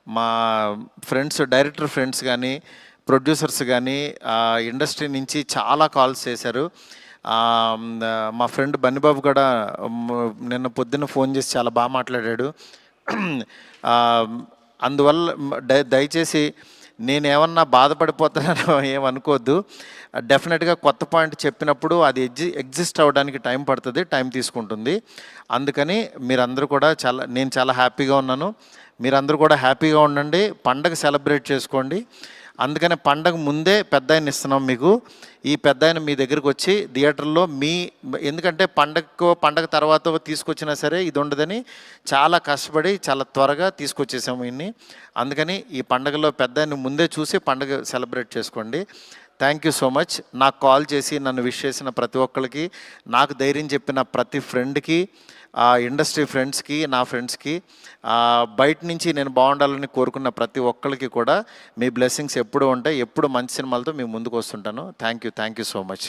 మా friends, director friends కానీ, producers కానీ ఇండస్ట్రీ నుంచి చాలా కాల్స్ చేశారు. మా ఫ్రెండ్ బన్నిబాబు కూడా నిన్న పొద్దున్న ఫోన్ చేసి చాలా బాగా మాట్లాడాడు. అందువల్ల దయచేసి నేనేమన్నా బాధపడిపోతానో ఏమనుకోవద్దు. డెఫినెట్గా కొత్త పాయింట్ చెప్పినప్పుడు అది ఎగ్జిస్ట్ అవ్వడానికి టైం పడుతుంది, టైం తీసుకుంటుంది. అందుకని మీరందరూ కూడా నేను చాలా హ్యాపీగా ఉన్నాను. మీరందరూ కూడా హ్యాపీగా ఉండండి, పండగ సెలబ్రేట్ చేసుకోండి. అందుకని పండగ ముందే పెద్ద ఆయన ఇస్తున్నాం మీకు. ఈ పెద్ద ఆయన మీ దగ్గరికి వచ్చి థియేటర్లో ఎందుకంటే పండగ తర్వాత తీసుకొచ్చినా సరే ఇది ఉండదని చాలా కష్టపడి చాలా త్వరగా తీసుకొచ్చేసాము ఇన్ని. అందుకని ఈ పండగలో పెద్ద ఆయన ముందే చూసి పండగ సెలబ్రేట్ చేసుకోండి. Thank you so much. నాకు కాల్ చేసి నన్ను విష్ చేసిన ప్రతి ఒక్కరికి, నాకు ధైర్యం చెప్పిన ప్రతి ఫ్రెండ్కి, ఇండస్ట్రీ ఫ్రెండ్స్కి, నా ఫ్రెండ్స్కి, బయట నుంచి నేను బాగుండాలని కోరుకున్న ప్రతి ఒక్కరికి కూడా మీ బ్లెస్సింగ్స్ ఎప్పుడూ ఉంటాయి. ఎప్పుడు మంచి సినిమాలతో మీ ముందుకు వస్తుంటాను. Thank you so much.